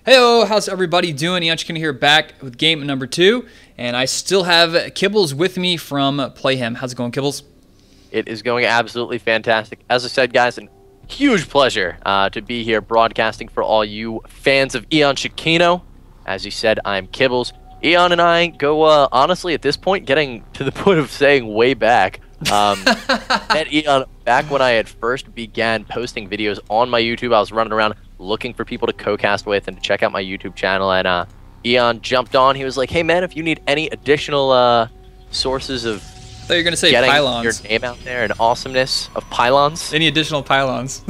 Heyo, how's everybody doing? EonShiKeno here, back with game number 2, and I still have Kibbles with me from Playhim. How's it going, Kibbles? It is going absolutely fantastic. As I said, guys, a huge pleasure to be here broadcasting for all you fans of EonShiKeno. As you said, I'm Kibbles. Eon and I go, honestly, at this point, getting to the point of saying way back. At Eon, back when I had first began posting videos on my YouTube, I was running around looking for people to co-cast with and to check out my YouTube channel, and Eon jumped on. He was like, hey man, if you need any additional sources of I thought you were going to say getting pylons. your name out there and awesomeness of pylons. Any additional pylons?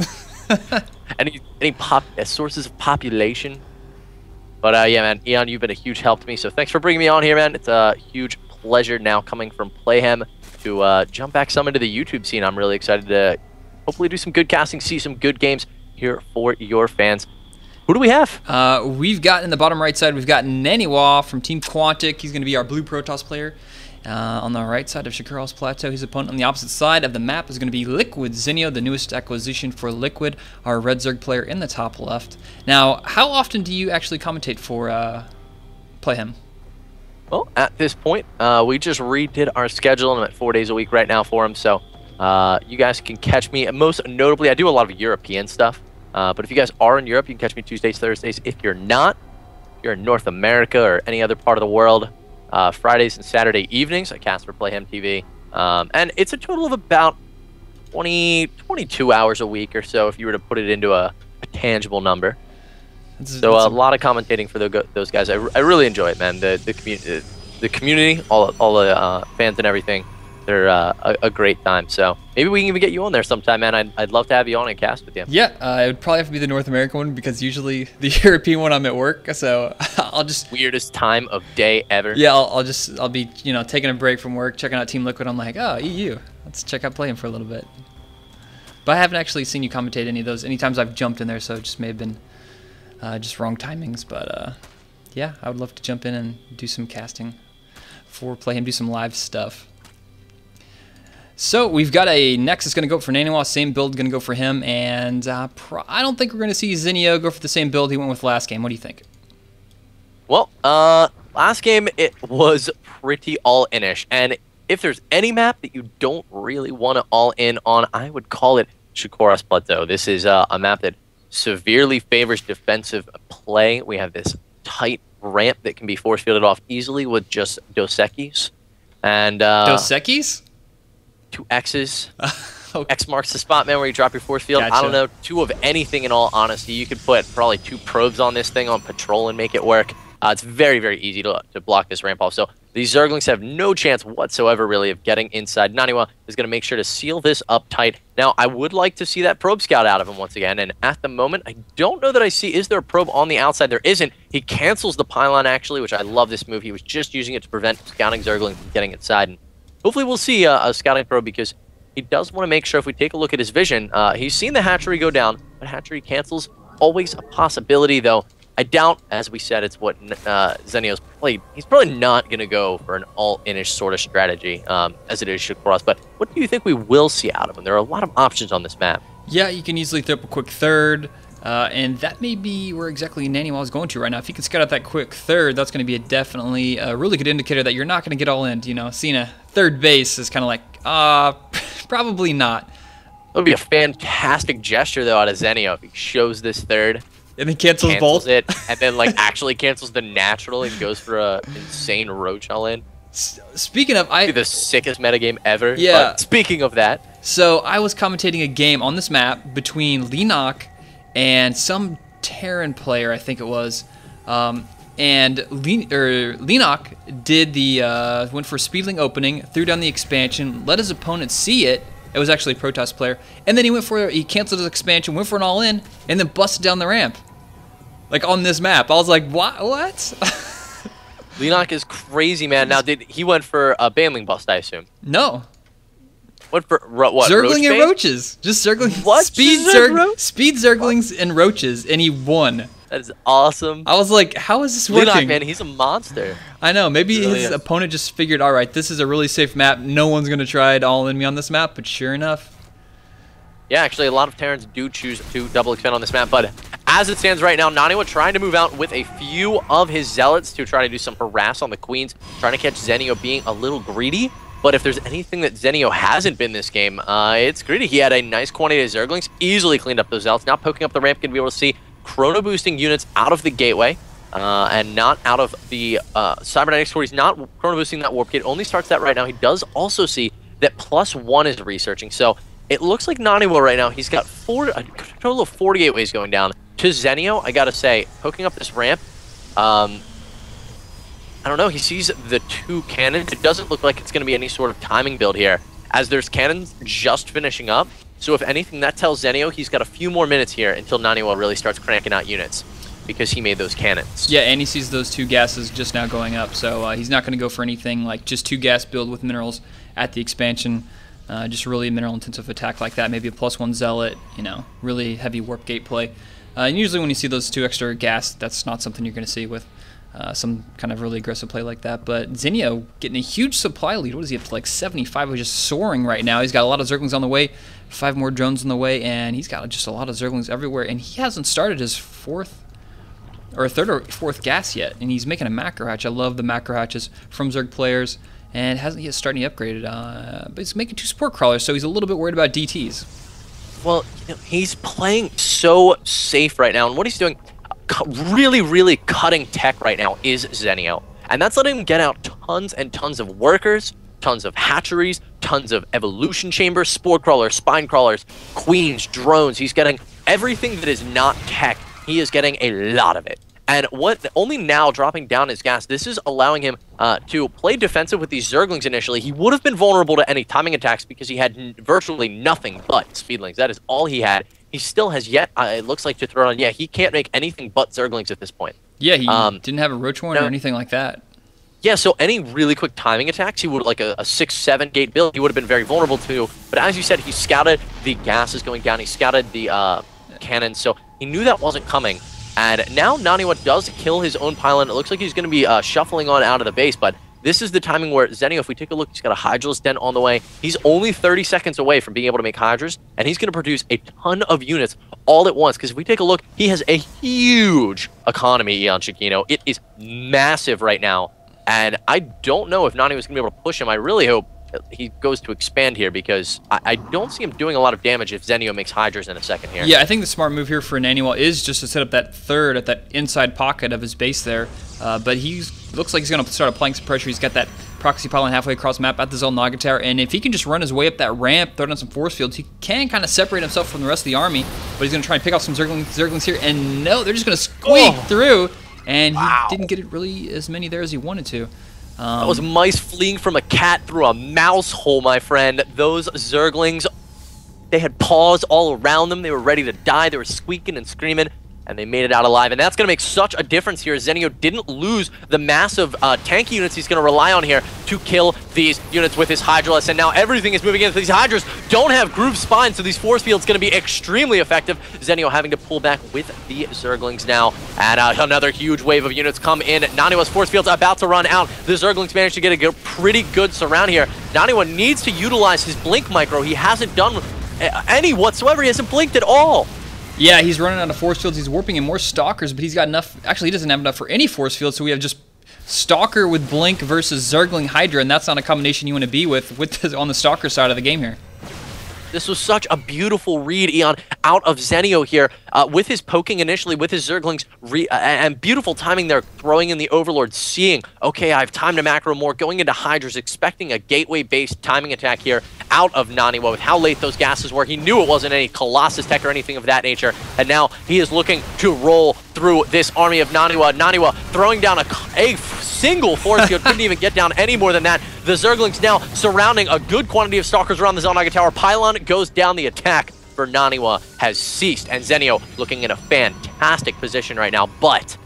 any sources of population. But yeah, man, Eon, you've been a huge help to me, so thanks for bringing me on here, man. It's a huge pleasure now coming from Playhim to jump back some into the YouTube scene. I'm really excited to hopefully do some good casting, see some good games here for your fans. Who do we have? We've got, in the bottom right side, we've got Naniwa from Team Quantic. He's going to be our blue Protoss player. On the right side of Shakural's Plateau, his opponent on the opposite side of the map is going to be Liquid Zenio, the newest acquisition for Liquid, our red Zerg player in the top left. Now, how often do you actually commentate for Playhim? Well, at this point, we just redid our schedule, and I'm at 4 days a week right now for him, so you guys can catch me. Most notably, I do a lot of European stuff, but if you guys are in Europe, you can catch me Tuesdays, Thursdays. If you're not, if you're in North America or any other part of the world, Fridays and Saturday evenings, I cast for Playhim TV, and it's a total of about 22 hours a week or so if you were to put it into a tangible number. So a lot of commentating for those guys. I really enjoy it, man. The community, all the fans and everything, they're a great time. So maybe we can even get you on there sometime, man. I'd love to have you on and cast with you. Yeah, it would probably have to be the North American one because usually the European one I'm at work. So I'll just weirdest time of day ever. Yeah, I'll be taking a break from work, checking out Team Liquid. I'm like, oh, EU, let's check out Playhim for a little bit. But I haven't actually seen you commentate any of those. Any times I've jumped in there, so it just may have been just wrong timings. But yeah, I would love to jump in and do some casting for Playhim, do some live stuff. So we've got a Nexus going to go for Naniwa, same build going to go for him, and I don't think we're going to see Zenio go for the same build he went with last game. What do you think? Well, last game it was pretty all-in-ish, and if there's any map that you don't really want to all-in on, I would call it Shakural's Plateau. This is a map that severely favors defensive play. We have this tight ramp that can be force-fielded off easily with just Dosekis. And Dosekis? 2 X's. Okay. X marks the spot, man, where you drop your force field. Gotcha. I don't know, 2 of anything in all honesty. You could put probably 2 probes on this thing on patrol and make it work. It's very, very easy to block this ramp off. So these Zerglings have no chance whatsoever, really, of getting inside. Naniwa is going to make sure to seal this up tight. Now, I would like to see that probe scout out of him once again. And at the moment, I don't know that I see, is there a probe on the outside? There isn't. He cancels the pylon, actually, which I love this move. He was just using it to prevent scouting Zergling from getting inside. And hopefully we'll see a scouting probe because he does want to make sure if we take a look at his vision, he's seen the hatchery go down, but hatchery cancels. Always a possibility, though. I doubt, as we said, it's what Zenio's played. He's probably not going to go for an all-in-ish sort of strategy as it is Shakural's. But what do you think we will see out of him? There are a lot of options on this map. Yeah, you can easily throw up a quick third. And that may be where exactly Naniwa is going to right now. If you can scout out that quick third, that's going to be definitely a really good indicator that you're not going to get all in. Seeing a third base is kind of like, probably not. It would be a fantastic gesture, though, out of Zenio if he shows this third. And then cancels both? It, and then, actually cancels the natural and goes for a insane roach all-in. Speaking of... It'd be the sickest metagame ever. Yeah. But speaking of that... So, I was commentating a game on this map between Lenok and some Terran player, I think it was, and Lenok did the went for Speedling opening, threw down the expansion, let his opponent see it. It was actually a Protoss player, and then he canceled his expansion, went for an all-in, and then busted down the ramp, on this map. I was like, what? Lenok is crazy, man. Now, he went for a Baneling bust, I assume? No. What for? What? Zergling and roaches. Just Zergling. What? Speed Zerglings and roaches, and he won. That is awesome. I was like, how is this working? Lenok, man, he's a monster. I know. Maybe his opponent just figured, all right, this is a really safe map. No one's going to try to all-in me on this map, but sure enough. Yeah, actually, a lot of Terrans do choose to double expand on this map, but as it stands right now, Naniwa trying to move out with a few of his zealots to try to do some harass on the queens, trying to catch Zenio being a little greedy. But if there's anything that Zenio hasn't been this game, it's greedy. He had a nice quantity of Zerglings, easily cleaned up those zealots. Now poking up the ramp, going to be able to see chrono boosting units out of the gateway. And not out of the cybernetics, where he's not chrono boosting that warp gate. Only starts that right now. He does also see that +1 is researching. So it looks like Naniwa right now, he's got a total of 4 gateways going down. To Zenio, I gotta say, poking up this ramp, I don't know, he sees the 2 cannons. It doesn't look like it's going to be any sort of timing build here, as there's cannons just finishing up. So if anything, that tells Zenio he's got a few more minutes here until Naniwa really starts cranking out units, because he made those cannons. Yeah, and he sees those 2 gases just now going up, so he's not going to go for anything like just 2 gas build with minerals at the expansion. Just really mineral-intensive attack like that, maybe a +1 zealot, you know, really heavy warp gate play. And usually when you see those 2 extra gas, that's not something you're going to see with some kind of really aggressive play like that. But Zenio getting a huge supply lead. What is he up to, like 75? He's just soaring right now. He's got a lot of Zerglings on the way, 5 more drones on the way, and he's got just a lot of Zerglings everywhere. And he hasn't started his 3rd or 4th gas yet, and he's making a macro hatch. I love the macro hatches from Zerg players, and hasn't yet started upgraded. But he's making 2 support crawlers, so he's a little bit worried about DTs. Well, you know, he's playing so safe right now, and what he's doing, really cutting tech right now, is Zenio. And that's letting him get out tons and tons of workers, tons of hatcheries, tons of evolution chambers, spore crawlers, spine crawlers, queens, drones. He's getting everything that is not tech. He is getting a lot of it. And only now dropping down his gas, this is allowing him to play defensive with these Zerglings initially. He would have been vulnerable to any timing attacks because he had virtually nothing but Speedlings. That is all he had. He still has yet, it looks like, to throw on. Yeah, he can't make anything but Zerglings at this point. Yeah, he didn't have a Roach Warren or anything like that. Yeah, so any really quick timing attacks, he would, like a 6-7 gate build, he would have been very vulnerable to. But as you said, he scouted the gases going down. He scouted the cannons, so he knew that wasn't coming. And now Naniwa does kill his own pylon. It looks like he's going to be shuffling on out of the base, but this is the timing where Zenio, if we take a look, he's got a Hydralisk Den on the way. He's only 30 seconds away from being able to make Hydras, and he's going to produce a ton of units all at once, because if we take a look, he has a huge economy, EonShiKeno. It is massive right now, and I don't know if Naniwa's going to be able to push him. I really hope he goes to expand here, because I don't see him doing a lot of damage if Zenio makes Hydras in a second here. Yeah, I think the smart move here for Naniwa is just to set up that 3rd at that inside pocket of his base there. But he looks like he's going to start applying some pressure. He's got that proxy pylon halfway across the map at the Zelnaga Tower, and if he can just run his way up that ramp, throw down some force fields, he can kind of separate himself from the rest of the army. But he's going to try and pick off some Zerglings here, and no, they're just going to squeak through, and he didn't get it really as many there as he wanted to. That was mice fleeing from a cat through a mouse hole, my friend. Those Zerglings, they had paws all around them. They were ready to die. They were squeaking and screaming, and they made it out alive. And that's going to make such a difference here. Zenio didn't lose the massive tanky units he's going to rely on here to kill these units with his Hydralisk. And now everything is moving in. These Hydras don't have groove spine, so these force fields going to be extremely effective. Zenio having to pull back with the Zerglings now. And another huge wave of units come in. Naniwa's force field's about to run out. The Zerglings managed to get a pretty good surround here. Naniwa needs to utilize his blink micro. He hasn't done any whatsoever. He hasn't blinked at all. Yeah, he's running out of force fields. He's warping in more Stalkers, but he's got enough. Actually, he doesn't have enough for any force fields, so we have just Stalker with Blink versus Zergling Hydra, and that's not a combination you want to be with on the Stalker side of the game here. This was such a beautiful read, Eon, out of Zenio here, with his poking initially, with his Zerglings, and beautiful timing there, throwing in the Overlord, seeing, okay, I have time to macro more, going into Hydras, expecting a gateway-based timing attack here out of Naniwa with how late those gases were. He knew it wasn't any Colossus tech or anything of that nature, and now he is looking to roll through this army of Naniwa. Naniwa throwing down a single force field, couldn't even get down any more than that. The Zerglings now surrounding a good quantity of Stalkers around the Zelnaga Tower. Pylon goes down. The attack for Naniwa has ceased, and Zenio looking in a fantastic position right now, but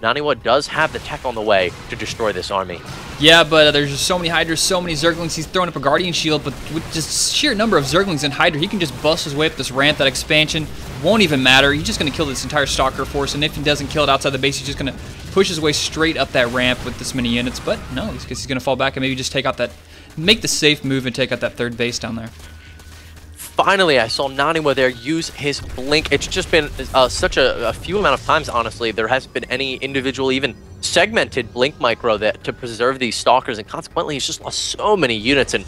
Naniwa does have the tech on the way to destroy this army. Yeah, but there's just so many Hydras, so many Zerglings. He's throwing up a Guardian Shield, but with just sheer number of Zerglings and Hydra, he can just bust his way up this ramp. That expansion won't even matter. He's just going to kill this entire Stalker force, and if he doesn't kill it outside the base, he's just going to push his way straight up that ramp with this many units. But no, he's going to fall back and maybe just take out that, make the safe move and take out that 3rd base down there. finally, I saw Naniwa there use his blink. It's just been such a few amount of times, honestly. There hasn't been any individual, even segmented blink micro that to preserve these stalkers, and consequently, he's just lost so many units. And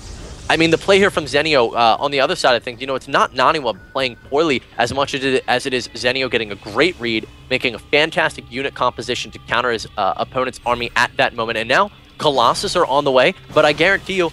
I mean, the play here from Zenio on the other side of things, you know, it's not Naniwa playing poorly as much as it is Zenio getting a great read, making a fantastic unit composition to counter his opponent's army at that moment. And now Colossus are on the way, but I guarantee you,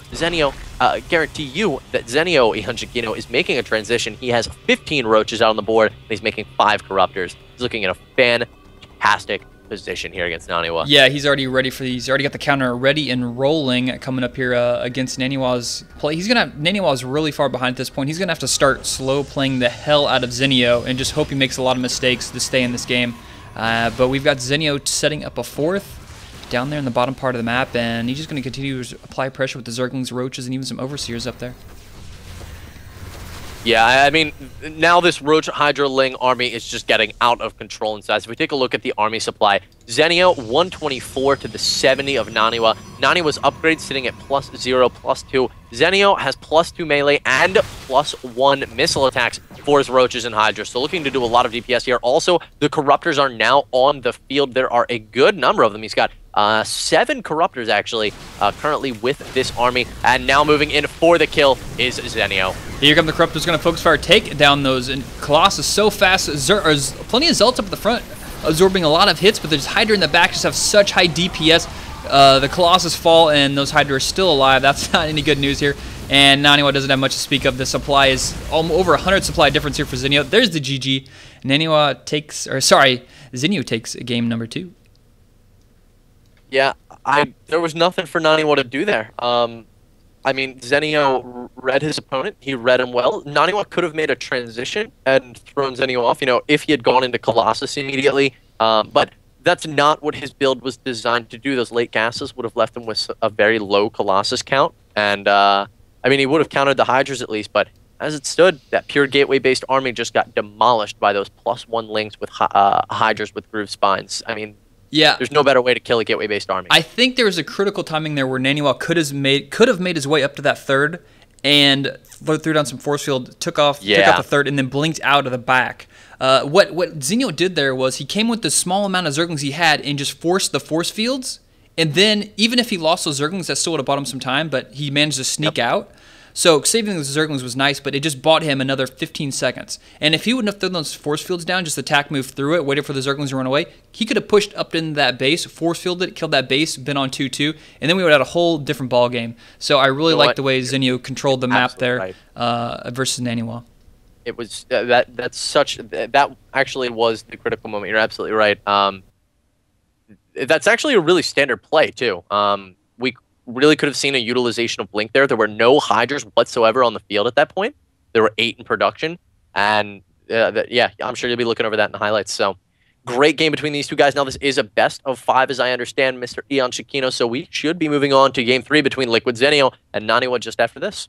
guarantee you that Zenio EonShiKeno is making a transition. He has 15 roaches out on the board, and he's making 5 corruptors. He's looking at a fantastic position here against Naniwa. Yeah, he's already ready for these. He's already got the counter ready and rolling coming up here against Naniwa's play. Naniwa's really far behind at this point. He's gonna have to start slow playing the hell out of Zenio and just hope he makes a lot of mistakes to stay in this game. But we've got Zenio setting up a 4th down there in the bottom part of the map, and he's just going to continue to apply pressure with the Zerglings, Roaches, and even some Overseers up there. Yeah, I mean, now this Roach Hydra-Ling army is just getting out of control in size. If we take a look at the army supply, Zenio 124 to the 70 of Naniwa. Naniwa's upgrade sitting at +0, +2. Zenio has +2 melee and +1 missile attacks for his Roaches and Hydra. So looking to do a lot of DPS here. Also, the Corruptors are now on the field. There are a good number of them. He's got 7 Corruptors, actually, currently with this army. And now moving in for the kill is Zenio. Here come the Corruptors, going to focus fire, take down those. And Colossus so fast. Plenty of Zealots up at the front, absorbing a lot of hits, but there's Hydra in the back, just have such high DPS. The Colossus fall, and those Hydra are still alive. That's not any good news here. And Naniwa doesn't have much to speak of. The supply is over 100 supply difference here for Zenio. There's the GG. Zenio takes game number 2. Yeah, there was nothing for Naniwa to do there. I mean, Zenio read his opponent. He read him well. Naniwa could have made a transition and thrown Zenio off, you know, if he had gone into Colossus immediately. But that's not what his build was designed to do. Those late gases would have left him with a very low Colossus count. And, I mean, he would have countered the Hydras at least, but as it stood, that pure gateway-based army just got demolished by those +1 links with Hydras with groove spines. I mean, yeah, there's no better way to kill a gateway-based army. I think there was a critical timing there where Naniwa could have made his way up to that 3rd and threw down some force field, took out the 3rd, and then blinked out of the back. What Zenio did there was he came with the small amount of Zerglings he had and just forced the force fields. And then, even if he lost those Zerglings, that still would have bought him some time, but he managed to sneak out. So, saving those Zerglings was nice, but it just bought him another 15 seconds. And if he wouldn't have thrown those force fields down, just attack, move through it, waited for the Zerglings to run away, he could have pushed up into that base, force fielded it, killed that base, been on 2-2, and then we would have had a whole different ball game. So, I really like the way Zenio controlled the map there versus Naniwa. It was that actually was the critical moment. You're absolutely right. That's actually a really standard play too. We really could have seen a utilization of Blink there. There were no Hydras whatsoever on the field at that point. There were 8 in production, and yeah, I'm sure you'll be looking over that in the highlights. So great game between these two guys. Now this is a best of 5, as I understand, Mr. EonShiKeno. So we should be moving on to game 3 between Liquid Zenio and Naniwa just after this.